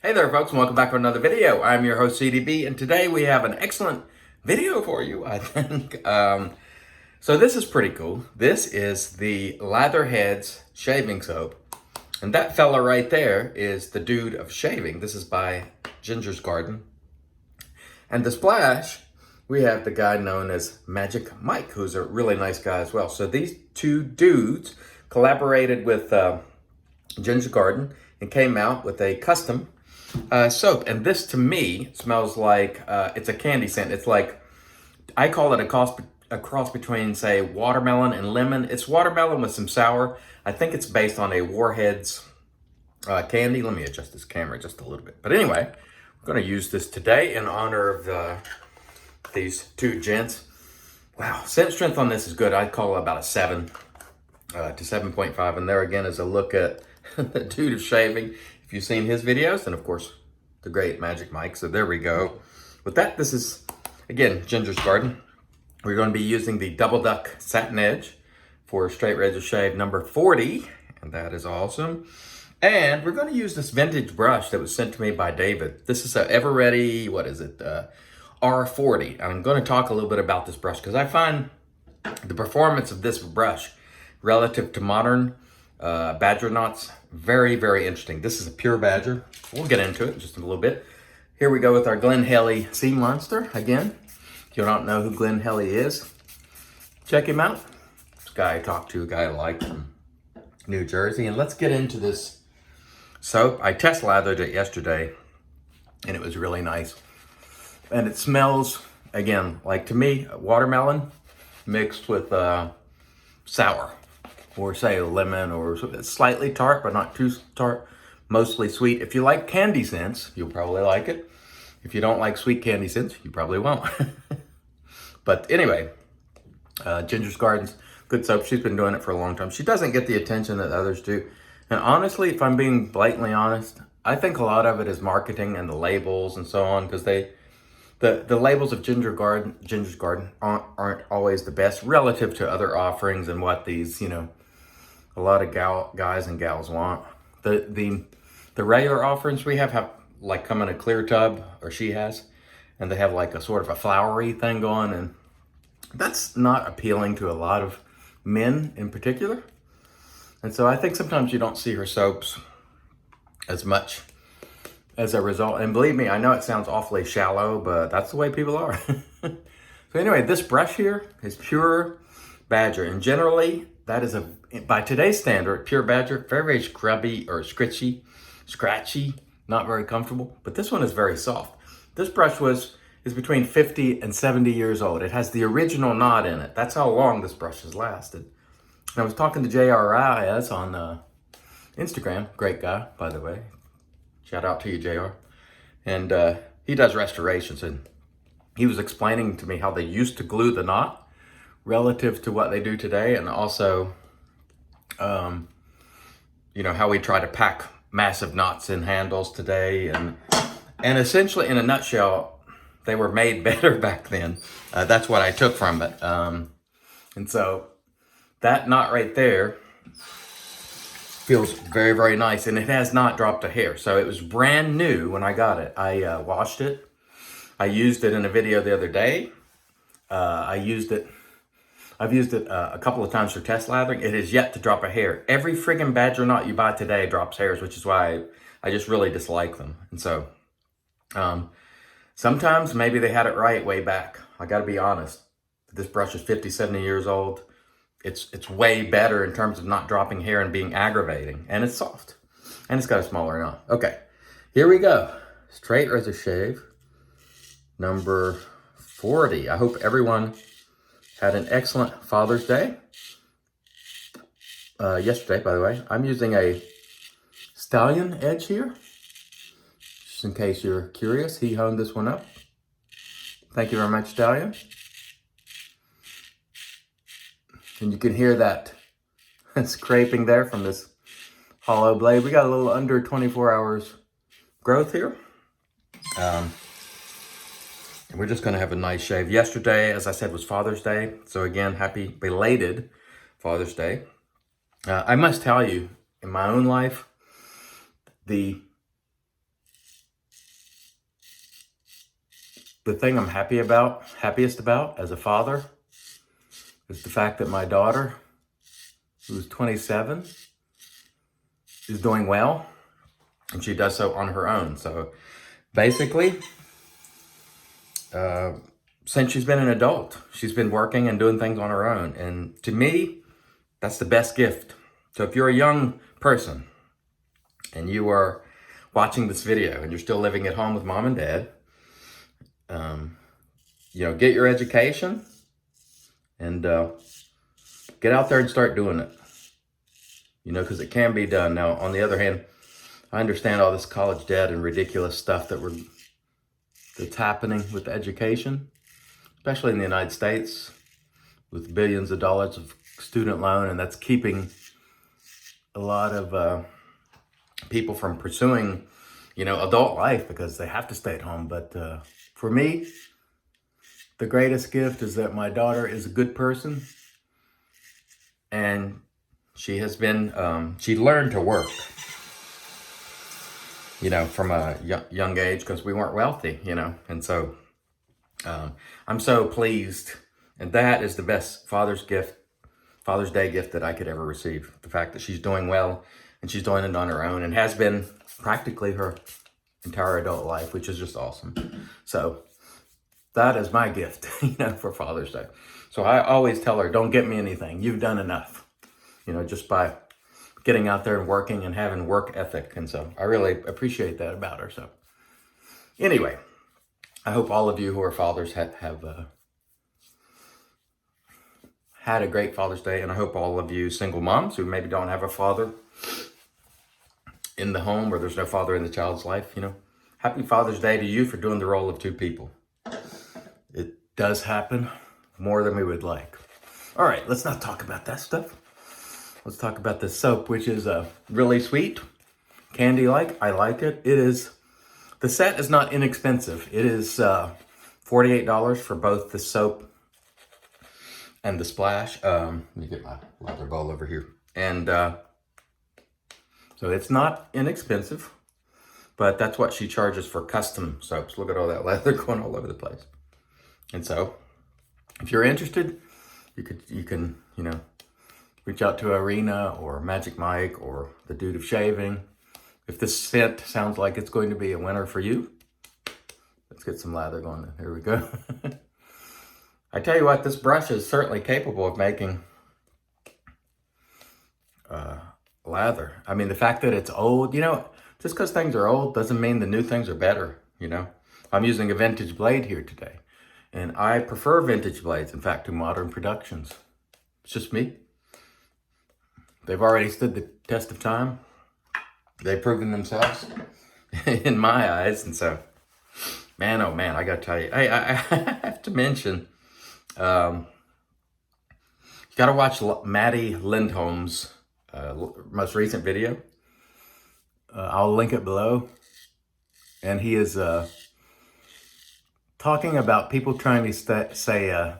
Hey there folks, and welcome back to another video. I'm your host CDB, and today we have an excellent video for you, I think. So this is pretty cool. This is the Latherheads shaving soap. And that fella right there is the dude of shaving. This is by Ginger's Garden. And the splash, we have the guy known as Magic Mike, who's a really nice guy as well. So these two dudes collaborated with Ginger's Garden and came out with a custom soap. And this to me smells like it's a candy scent. It's like, I call it a cross between, say, watermelon and lemon. It's watermelon with some sour. I think it's based on a Warheads candy. Let me adjust this camera just a little bit. But anyway, we're going to use this today in honor of these two gents. Wow, scent strength on this is good. I'd call it about a 7 to 7.5. And there again is a look at the dude of shaving. If you've seen his videos, then of course the great Magic Mike. So there we go. With that, this is again Ginger's Garden. We're going to be using the Double Duck Satin Edge for straight razor shave number 40, and that is awesome. And we're going to use this vintage brush that was sent to me by David. This is a Everready, what is it, R40. I'm going to talk a little bit about this brush because I find the performance of this brush relative to modern badger knots very, very interesting. This is a pure badger. We'll get into it in just a little bit. Here we go with our Glen Helly Sea Monster. Again, if you don't know who Glen Helly is, check him out. This guy I talked to, a guy I like from New Jersey. And let's get into this soap. I test lathered it yesterday and it was really nice. And it smells, again, like to me, watermelon mixed with sour. Or say lemon, or slightly tart, but not too tart, mostly sweet. If you like candy scents, you'll probably like it. If you don't like sweet candy scents, you probably won't. But anyway, Ginger's Garden's good soap. She's been doing it for a long time. She doesn't get the attention that others do. And honestly, if I'm being blatantly honest, I think a lot of it is marketing and the labels and so on, because the labels of Ginger's Garden aren't always the best relative to other offerings and what these, a lot of guys and gals want. The regular offerings we have like come in a clear tub, or she has, and they have like a sort of a flowery thing going, and that's not appealing to a lot of men in particular. And so I think sometimes you don't see her soaps as much as a result. And believe me, I know it sounds awfully shallow, but that's the way people are. So anyway, this brush here is pure badger, and generally that is by today's standard, pure badger, very, very scrubby or scratchy, not very comfortable. But this one is very soft. This brush is between 50 and 70 years old. It has the original knot in it. That's how long this brush has lasted. And I was talking to JRIS on Instagram, great guy, by the way. Shout out to you, JR. And he does restorations, and he was explaining to me how they used to glue the knot relative to what they do today, and also, how we try to pack massive knots in handles today. And essentially, in a nutshell, they were made better back then. That's what I took from it. And so that knot right there feels very, very nice, and it has not dropped a hair. So it was brand new when I got it. I washed it. I used it in a video the other day. I've used it a couple of times for test lathering. It has yet to drop a hair. Every friggin' badger knot you buy today drops hairs, which is why I just really dislike them. And so sometimes maybe they had it right way back. I gotta be honest. This brush is 50, 70 years old. It's way better in terms of not dropping hair and being aggravating. And it's soft. And it's got a smaller knot. Okay, here we go. Straight razor shave number 40. I hope everyone had an excellent Father's Day. Yesterday, by the way. I'm using a Stallion Edge here. Just in case you're curious, he honed this one up. Thank you very much, Stallion. And you can hear that scraping there from this hollow blade. We got a little under 24 hours growth here. And we're just going to have a nice shave. Yesterday, as I said, was Father's Day. So again, happy belated Father's Day. I must tell you, in my own life, the the thing I'm happiest about as a father is the fact that my daughter, who's 27, is doing well, and she does so on her own. So basically, since she's been an adult, she's been working and doing things on her own. And to me, that's the best gift. So if you're a young person and you are watching this video and you're still living at home with mom and dad, get your education and get out there and start doing it. Because it can be done. Now, on the other hand, I understand all this college debt and ridiculous stuff that's happening with education, especially in the United States, with billions of dollars of student loan, and that's keeping a lot of people from pursuing, adult life because they have to stay at home. But for me, the greatest gift is that my daughter is a good person, and she has been, she learned to work, from a young age because we weren't wealthy, and so I'm so pleased. And that is the best Father's Day gift that I could ever receive. The fact that she's doing well and she's doing it on her own and has been practically her entire adult life, which is just awesome. So that is my gift, for Father's Day. So I always tell her, don't get me anything. You've done enough, just by getting out there and working and having work ethic. And so I really appreciate that about her. So anyway, I hope all of you who are fathers have had a great Father's Day. And I hope all of you single moms who maybe don't have a father in the home, or there's no father in the child's life, happy Father's Day to you for doing the role of two people. It does happen more than we would like. All right, let's not talk about that stuff. Let's talk about this soap, which is really sweet, candy-like. I like it. The set is not inexpensive. It is $48 for both the soap and the splash. Let me get my lather bowl over here. And so it's not inexpensive, but that's what she charges for custom soaps. Look at all that leather going all over the place. And so if you're interested, you can reach out to Arena or Magic Mike or the Dude of Shaving. If this scent sounds like it's going to be a winner for you, let's get some lather going. Here we go. I tell you what, this brush is certainly capable of making lather. I mean, the fact that it's old, just because things are old doesn't mean the new things are better, I'm using a vintage blade here today, and I prefer vintage blades, in fact, to modern productions. It's just me. They've already stood the test of time. They've proven themselves in my eyes. And so, man, oh man, I got to tell you, I have to mention, you got to watch Maddie Lindholm's most recent video. I'll link it below. And he is talking about people trying to say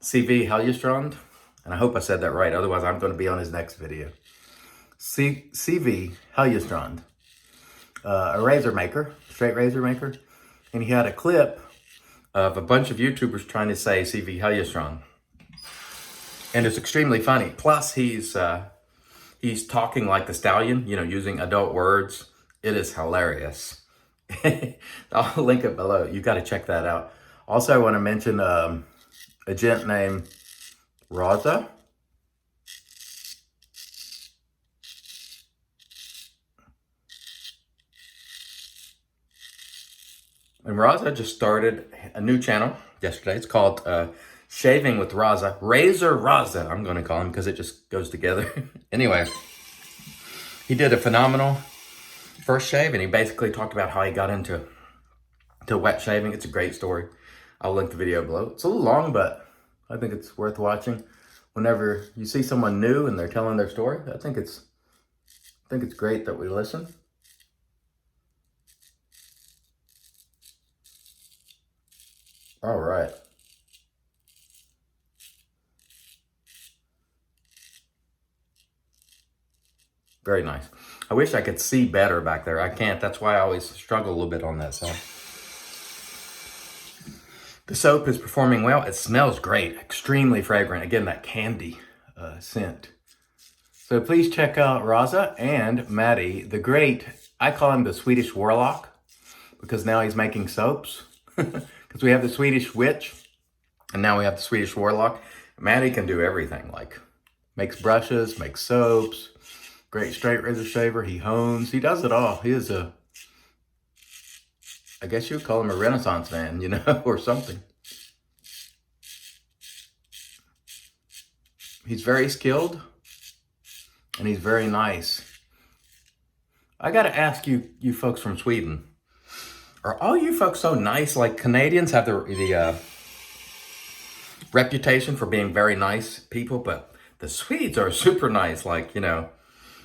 CV Helgestrand. And I hope I said that right. Otherwise, I'm going to be on his next video. CV Helgestrand, a razor maker, straight razor maker. And he had a clip of a bunch of YouTubers trying to say CV Helgestrand. And it's extremely funny. Plus, he's talking like the stallion, using adult words. It is hilarious. I'll link it below. You got to check that out. Also, I want to mention a gent named Raza. And Raza just started a new channel yesterday. It's called Shaving with Raza. Razor Raza, I'm going to call him because it just goes together. Anyway, he did a phenomenal first shave, and he basically talked about how he got into wet shaving. It's a great story. I'll link the video below. It's a little long, but I think it's worth watching. Whenever you see someone new and they're telling their story, I think it's great that we listen. All right. Very nice. I wish I could see better back there. I can't. That's why I always struggle a little bit on that side. The soap is performing well. It smells great, extremely fragrant. Again, that candy scent. So please check out Raza and Maddie, the great, I call him the Swedish warlock, because now he's making soaps. Because we have the Swedish witch, and now we have the Swedish warlock. Maddie can do everything, like makes brushes, makes soaps, great straight razor shaver. He hones, he does it all. He is a, I guess you would call him a Renaissance man, you know, or something. He's very skilled, and he's very nice. I gotta ask you folks from Sweden, are all you folks so nice? Like Canadians have the reputation for being very nice people, but the Swedes are super nice. Like, you know,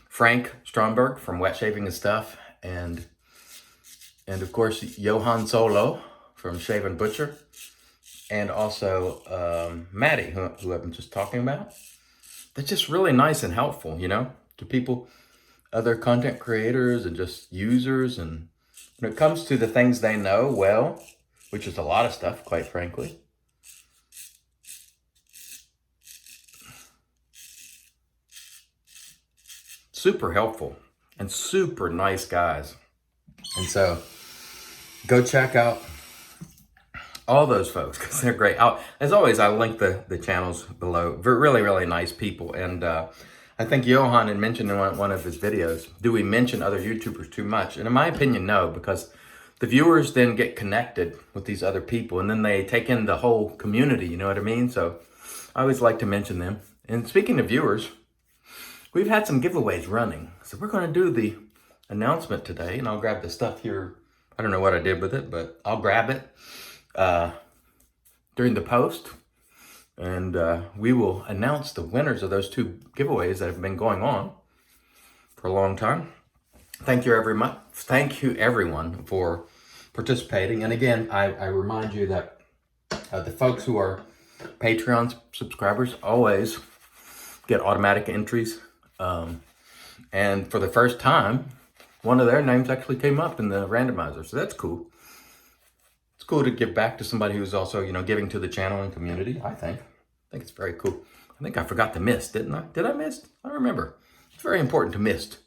Frank Stromberg from Wet Shaving and Stuff, and of course Johan Solo from Shave and Butcher, and also Maddie, who I've been just talking about. They're just really nice and helpful, you know, to people, other content creators and just users. And when it comes to the things they know well, which is a lot of stuff, quite frankly, super helpful and super nice guys. And so go check out all those folks, because they're great. As always, I link the channels below. Really, really nice people. And I think Johan had mentioned in one of his videos, do we mention other YouTubers too much? And in my opinion, no, because the viewers then get connected with these other people, and then they take in the whole community, you know what I mean? So I always like to mention them. And speaking of viewers, we've had some giveaways running. So we're going to do the announcement today, and I'll grab the stuff here. I don't know what I did with it, but I'll grab it during the post, and we will announce the winners of those two giveaways that have been going on for a long time. Thank you everyone for participating. And again, I remind you that the folks who are Patreon subscribers always get automatic entries. And for the first time, one of their names actually came up in the randomizer. So that's cool. It's cool to give back to somebody who's also, you know, giving to the channel and community, I think. I think it's very cool. I think I forgot to mist, didn't I? Did I mist? I don't remember. It's very important to mist.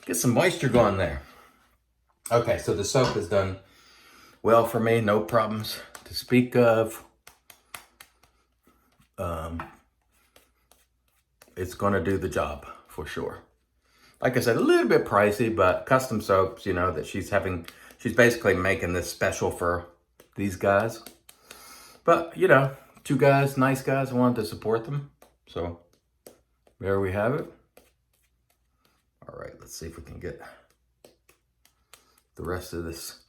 Get some moisture going there. Okay, so the soap is done well for me. No problems to speak of. It's going to do the job for sure. Like I said, a little bit pricey, but custom soaps, you know, that she's basically making this special for these guys. But, you know, two guys, nice guys, I wanted to support them. So there we have it. All right, let's see if we can get the rest of this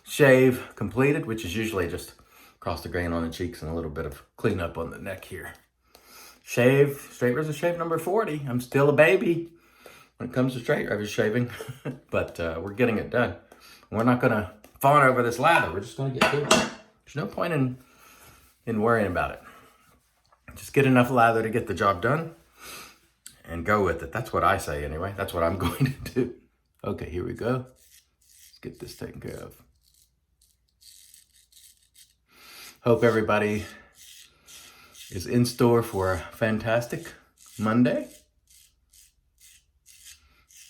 shave completed, which is usually just across the grain on the cheeks and a little bit of cleanup on the neck here. Straight razor shave number 40. I'm still a baby when it comes to straight razor shaving, but we're getting it done. We're not gonna fawn over this lather. We're just gonna get to it. There's no point in worrying about it. Just get enough lather to get the job done and go with it. That's what I say anyway. That's what I'm going to do. Okay, here we go. Let's get this taken care of. Hope everybody is in store for a fantastic Monday.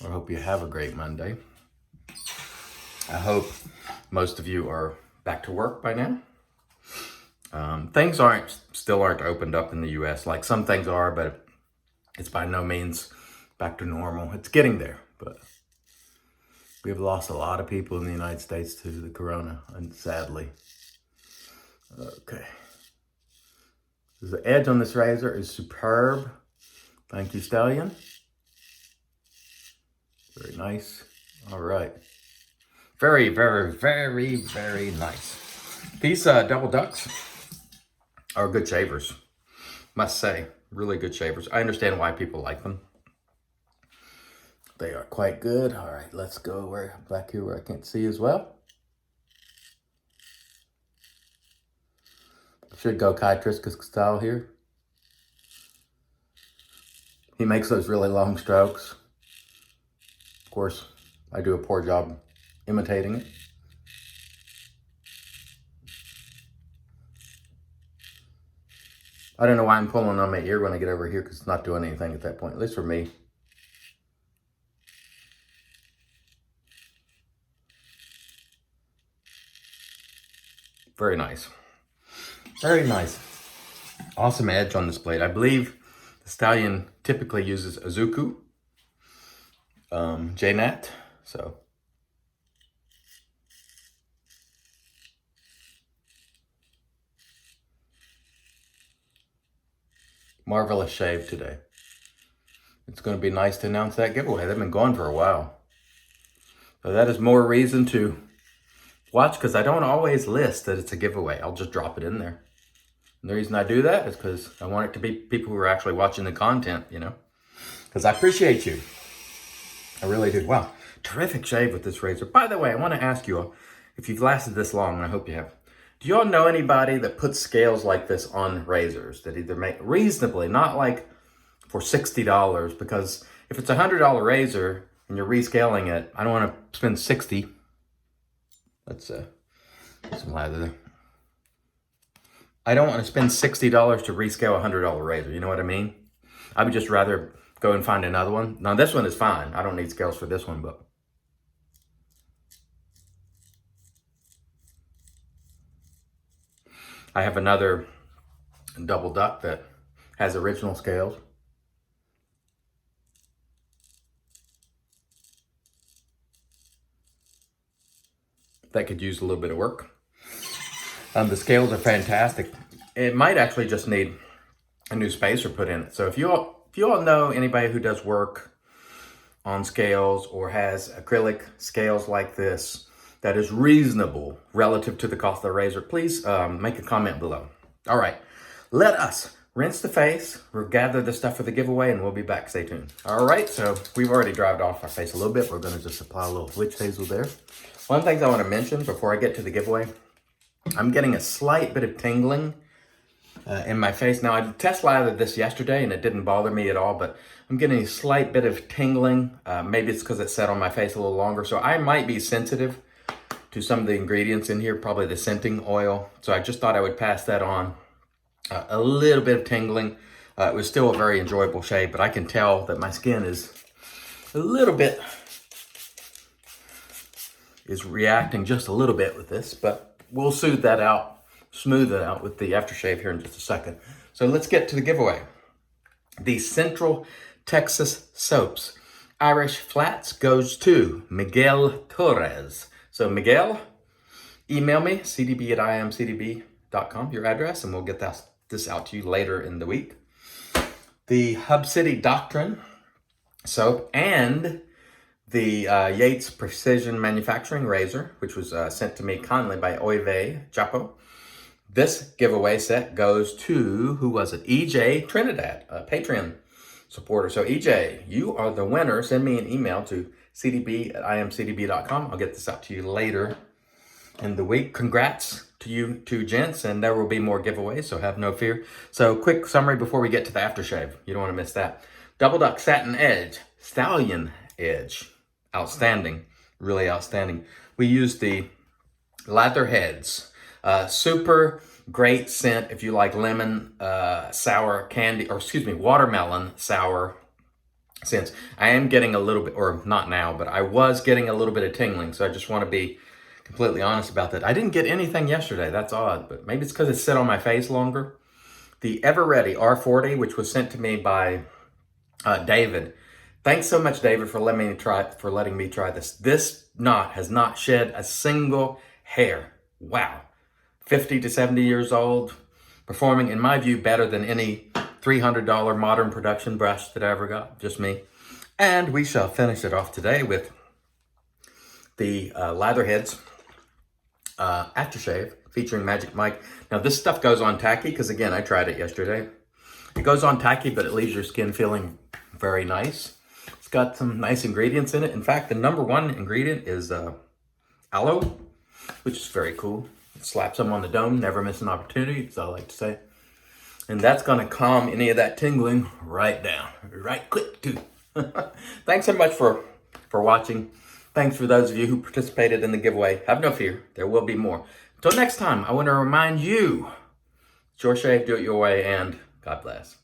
I hope you have a great Monday. I hope most of you are back to work by now. Things still aren't opened up in the US. Like some things are, but it's by no means back to normal. It's getting there, but we've lost a lot of people in the United States to the corona, and sadly. Okay. The edge on this razor is superb. Thank you, Stallion. Very nice. All right. Very, very, very, very nice. These double ducks are good shavers. Must say, really good shavers. I understand why people like them. They are quite good. All right, let's go back here where I can't see as well. Should go Kai Triska style here. He makes those really long strokes. Of course, I do a poor job imitating it. I don't know why I'm pulling on my ear when I get over here because it's not doing anything at that point, at least for me. Very nice. Very nice. Awesome edge on this blade. I believe the Stallion typically uses Azuku, JNat, so. Marvelous shave today. It's going to be nice to announce that giveaway. They've been going for a while. So that is more reason to watch, because I don't always list that it's a giveaway. I'll just drop it in there. And the reason I do that is because I want it to be people who are actually watching the content, you know. Because I appreciate you. I really do. Wow. Terrific shave with this razor. By the way, I want to ask you all, if you've lasted this long, and I hope you have, do you all know anybody that puts scales like this on razors that either make reasonably, not like for $60? Because if it's a $100 razor and you're rescaling it, I don't want to spend $60. Let's put some lather there. I don't want to spend $60 to rescale a $100 razor. You know what I mean? I would just rather go and find another one. Now this one is fine. I don't need scales for this one, but. I have another double duck that has original scales. That could use a little bit of work. The scales are fantastic. It might actually just need a new spacer put in it. So if you all know anybody who does work on scales or has acrylic scales like this that is reasonable relative to the cost of the razor, please make a comment below. All right, let us rinse the face. We'll gather the stuff for the giveaway and we'll be back. Stay tuned. All right, so we've already dried off our face a little bit. We're gonna just apply a little witch hazel there. One thing I wanna mention before I get to the giveaway, I'm getting a slight bit of tingling in my face. Now, I test lathered this yesterday and it didn't bother me at all, but I'm getting a slight bit of tingling. Maybe it's because it sat on my face a little longer. So I might be sensitive to some of the ingredients in here, probably the scenting oil. So I just thought I would pass that on. A little bit of tingling. It was still a very enjoyable shave, but I can tell that my skin is a little bit, is reacting just a little bit with this, but we'll smooth that out with the aftershave here in just a second. So let's get to the giveaway. The Central Texas Soaps Irish Flats goes to Miguel Torres. So Miguel, email me, cdb@imcdb.com, your address, and we'll get this out to you later in the week. The Hub City Doctrine soap and the Yates Precision Manufacturing razor, which was sent to me kindly by Oive Chapo. This giveaway set goes to, who was it? EJ Trinidad, a Patreon supporter. So EJ, you are the winner. Send me an email to cdb@imcdb.com. I'll get this out to you later in the week. Congrats to you two gents, and there will be more giveaways, so have no fear. So quick summary before we get to the aftershave. You don't want to miss that. Double Duck Satin Edge, Stallion Edge. Outstanding, really outstanding. We used the Latherheads. Super great scent if you like lemon, sour candy, or excuse me, watermelon sour scents. I am getting a little bit, or not now, but I was getting a little bit of tingling. So I just want to be completely honest about that. I didn't get anything yesterday. That's odd, but maybe it's because it sit on my face longer. The Ever Ready R40, which was sent to me by David. Thanks so much, David, for letting me try this. This knot has not shed a single hair. Wow. 50 to 70 years old, performing, in my view, better than any $300 modern production brush that I ever got, just me. And we shall finish it off today with the Latherheads aftershave featuring Magic Mike. Now this stuff goes on tacky because, again, I tried it yesterday. It goes on tacky, but it leaves your skin feeling very nice. It's got some nice ingredients in it. In fact, the number one ingredient is aloe, which is very cool. Slap some on the dome, never miss an opportunity, as I like to say. And that's gonna calm any of that tingling right down, right quick too. Thanks so much for watching. Thanks for those of you who participated in the giveaway. Have no fear, there will be more. Until next time, I wanna remind you, it's your shave, do it your way, and God bless.